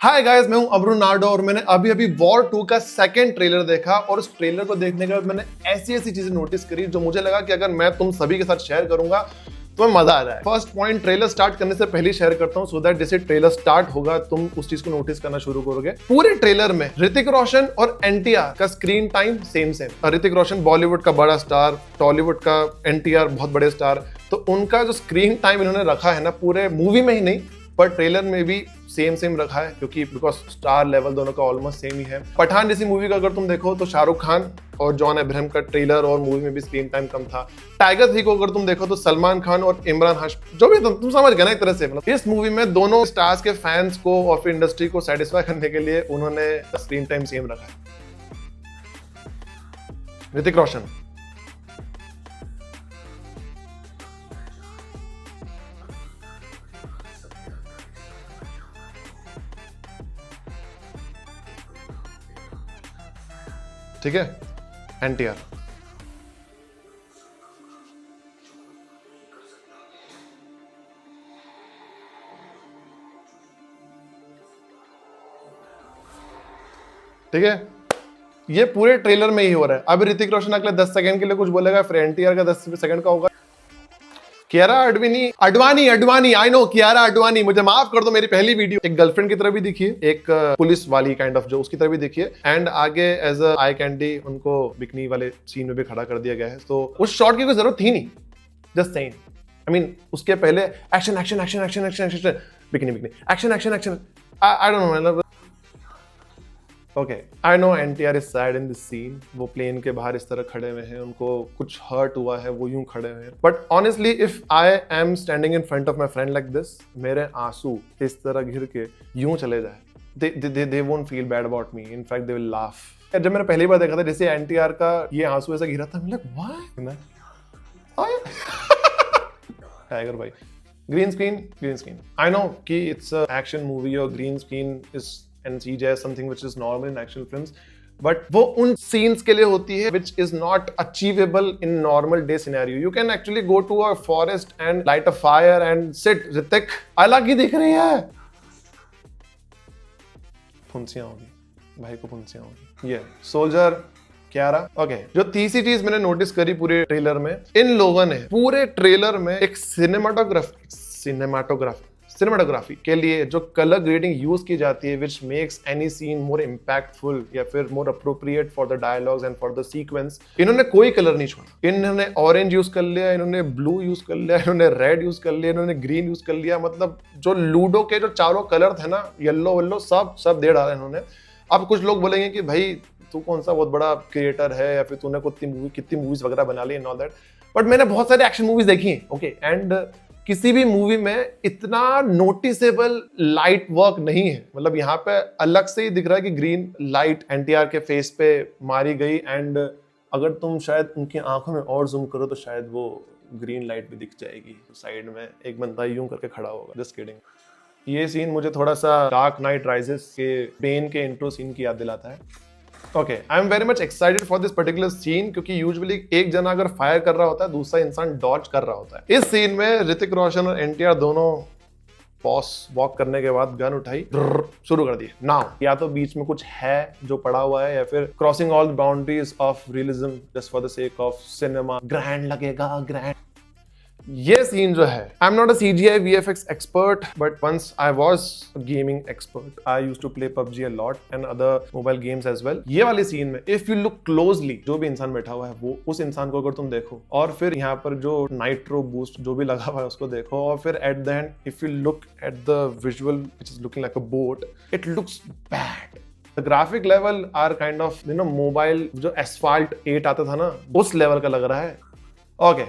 Hi guys, मैं हूं अब्रू नाडो और मैंने अभी अभी वॉर 2 का सेकंड ट्रेलर देखा और उस ट्रेलर को देखने के बाद मैंने ऐसी चीजें नोटिस करी जो मुझे लगा कि अगर मैं तुम सभी के साथ शेयर करूंगा तो मजा आ जाए। फर्स्ट पॉइंट, ट्रेलर स्टार्ट करने से पहले शेयर करता हूं सो दैट जैसे ट्रेलर स्टार्ट होगा तुम उस चीज को नोटिस करना शुरू करोगे। पूरे ट्रेलर में ऋतिक रोशन और एनटीआर का screen time same. Hrithik Roshan Bollywood का बड़ा स्टार, टॉलीवुड का एनटीआर बहुत बड़े स्टार, तो उनका जो स्क्रीन टाइम इन्होंने रखा है ना पूरे मूवी में ही नहीं पर ट्रेलर में भी सेम रखा है क्योंकि बिकॉज स्टार लेवल दोनों का ऑलमोस्ट सेम ही है। पठान जैसी मूवी का अगर तुम देखो तो शाहरुख खान और जॉन अब्राहम का ट्रेलर और मूवी में भी स्क्रीन टाइम कम था। टाइगर 3 को अगर तुम देखो तो सलमान खान और इमरान हाशमी, जो भी तुम समझ गए ना एक तरह से, मतलब इस मूवी में दोनों स्टार्स के फैंस को और फिर इंडस्ट्री को सेटिस्फाई करने के लिए उन्होंने स्क्रीन टाइम सेम रखा है। ऋतिक रोशन, ठीक है, एनटीआर, ठीक है, ये पूरे ट्रेलर में ही हो रहा है। अभी ऋतिक रोशन अगले 10 सेकंड के लिए कुछ बोलेगा, फिर एनटीआर का 10 सेकंड का होगा। कियारा अडवाणी, आई नो कियारा अडवाणी, मुझे माफ कर दो, मेरी पहली वीडियो एक गर्लफ्रेंड की तरह भी दिखी है, एक पुलिस वाली काइंड ऑफ जो उसकी तरह भी दिखी है, एंड आगे एज अ आई कैंडी उनको बिकनी वाले सीन में भी खड़ा कर दिया गया है। तो उस शॉट की कोई जरूरत थी नहीं, जस्ट सेइंग। आई मीन उसके पहले action action action action action action bikini action action action, I don't know, मतलब okay I know NTR is sad in this scene. वो प्लेन के बाहर इस तरह खड़े हुए हैं, उनको कुछ हर्ट हुआ है, वो यूं खड़े हुए हैं। But honestly if I am standing in front of my friend like this, मेरे आंसू इस तरह गिर के यूं चले जाए, they won't feel bad about me, in fact they will laugh। जब मैंने पहली बार देखा था जैसे एनटीआर का ये आंसू ऐसा गिरा था, मैं like why टाइगर भाई, ग्रीन स्क्रीन आई नो कि इट्स अ एक्शन मूवी और green screen is and CGI is something which is normal in action films, but वो उन scenes के लिए होती है which is not achievable in normal day scenario। You can actually go to a forest and light a fire and sit। Hrithik अलग ही दिख रही है, फुंसियां होगी भाई को, फुंसियां होगी। ये सोल्जर कियारा, ओके। जो तीसरी चीज मैंने नोटिस करी पूरे ट्रेलर में, इन लोगों ने पूरे ट्रेलर में एक सिनेमाटोग्राफी के लिए जो कलर ग्रेडिंग यूज की जाती है which makes any seen more impactful या फिर more appropriate for the dialogues and for the sequence, इन्होंने कोई कलर नहीं छोड़ा। इन्होंने ऑरेंज यूज कर लिया, इन्होंने ब्लू यूज कर लिया, इन्होंने रेड यूज कर लिया, इन्होंने ग्रीन यूज कर लिया। मतलब जो लूडो के जो चारों कलर थे ना, येलो वेल्लो सब दे डाला इन्होंने। अब कुछ लोग बोलेंगे कि भाई तू कौन सा बहुत बड़ा क्रिएटर है या फिर तूने कितनी मूवीज वगैरह बना ली एंड ऑल दैट, बट मैंने बहुत सारी एक्शन मूवीज देखी हैं, ओके, एंड किसी भी मूवी में इतना नोटिसेबल लाइट वर्क नहीं है। मतलब यहाँ पे अलग से ही दिख रहा है कि ग्रीन लाइट एनटीआर के फेस पे मारी गई, एंड अगर तुम शायद उनकी आंखों में और जूम करो तो शायद वो ग्रीन लाइट भी दिख जाएगी। साइड में एक बंदा यूं करके खड़ा होगा, जस्ट किडिंग। ये सीन मुझे थोड़ा सा डार्क नाइट राइजेस के बेन के इंट्रो सीन की याद दिलाता है। Okay, I am very much excited for this particular scene क्योंकि यूजुअली एक जना अगर फायर कर रहा होता है दूसरा इंसान डॉज कर रहा होता है। इस सीन में ऋतिक रोशन और एनटीआर दोनों पॉस वॉक करने के बाद गन उठाई, शुरू कर दी। नाउ या तो बीच में कुछ है जो पड़ा हुआ है या फिर crossing all the boundaries of realism just for the sake of cinema. Grand लगेगा, ग्रैंड। ये सीन जो है, I am not a CGI VFX expert but once I was a gaming expert. I used to play PUBG a lot and other mobile games as well. ये वाले scene में if you look closely, जो भी इंसान बैठा हुआ है वो उस इंसान को अगर तुम देखो और फिर यहाँ पर जो नाइट्रो बूस्ट जो भी लगा हुआ है उसको देखो, और फिर at the end if you look at the visual which is looking like a boat, it looks bad. The graphic level are kind of, you know, mobile जो Asphalt 8 आता था ना, उस लेवल का लग रहा है। ओके,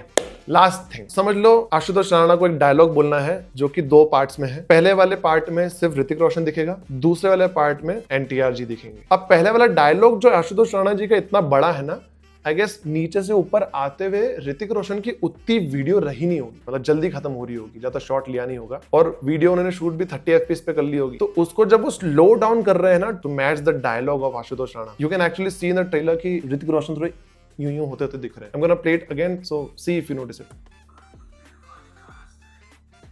लास्ट थिंग समझ लो, आशुतोष राणा को एक डायलॉग बोलना है जो कि 2 पार्ट्स में है। पहले वाले पार्ट में सिर्फ ऋतिक रोशन दिखेगा, दूसरे वाले पार्ट में एनटीआर जी दिखेंगे। अब पहले वाला डायलॉग जो आशुतोष राणा जी का इतना बड़ा है ना, आई गेस नीचे से ऊपर आते हुए ऋतिक रोशन की उतनी वीडियो रही नहीं होगी, मतलब जल्दी खत्म हो रही होगी, ज्यादा शॉट लिया नहीं होगा, और वीडियो उन्होंने शूट भी 30 FPS पे कर ली होगी। तो उसको जब वो स्लो डाउन कर रहे हैं ना to match the dialogue of Ashutosh Rana, you can actually see in the trailer कि ऋतिक रोशन थोड़े यूं होते दिख रहे हैं। I am gonna play it again, so see if you notice it.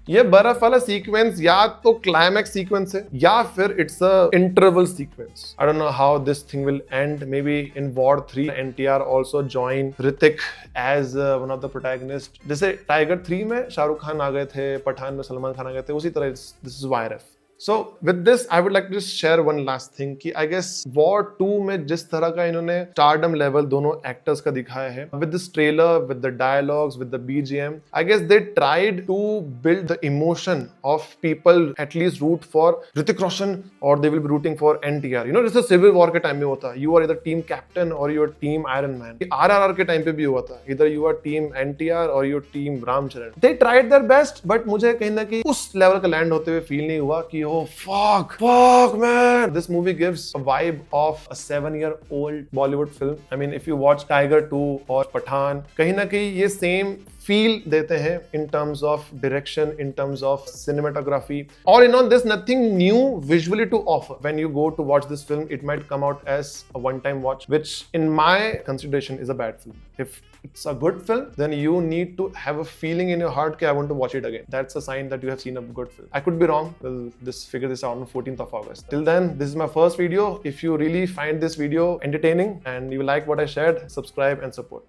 ये बर्फ वाला सीक्वेंस या तो क्लाइमैक्स सीक्वेंस है या फिर it's a interval sequence. I don't know how this thing will end. Maybe in War 3 NTR also join Hrithik as one of the protagonist. जैसे Tiger 3 में शाहरुख खान आ गए थे, पठान में सलमान खान आ गए थे, उसी तरह this is YRF. So with this I would like to just share one last thing कि I guess War 2 में जिस तरह का इन्होंने stardom level दोनों actors का दिखाया है, with this trailer, with the dialogues, with the BGM, I guess they tried to build the emotion of people at least root for Hrithik Roshan or they will be rooting for NTR. You know, जैसे Civil War के time में होता, you are either team captain or you are team Iron Man. RRR के time पे भी हुआ था, either you are team NTR or you are team Ramcharan. They tried their best, but मुझे कहीं ना कहीं उस level का land होते हुए feel नहीं हुआ कि oh fuck man, this movie gives a vibe of a 7-year-old Bollywood film. I mean, if you watch Tiger 2 or Pathaan, कहीं ना कहीं ये same feel देते हैं in terms of direction, in terms of cinematography. All in all, there's nothing new visually to offer. When you go to watch this film, it might come out as a one-time watch, which in my consideration is a bad film. If it's a good film, then you need to have a feeling in your heart that I want to watch it again. That's a sign that you have seen a good film. I could be wrong. We'll figure this out on 14th of August. Till then, this is my first video. If you really find this video entertaining and you like what I shared, subscribe and support.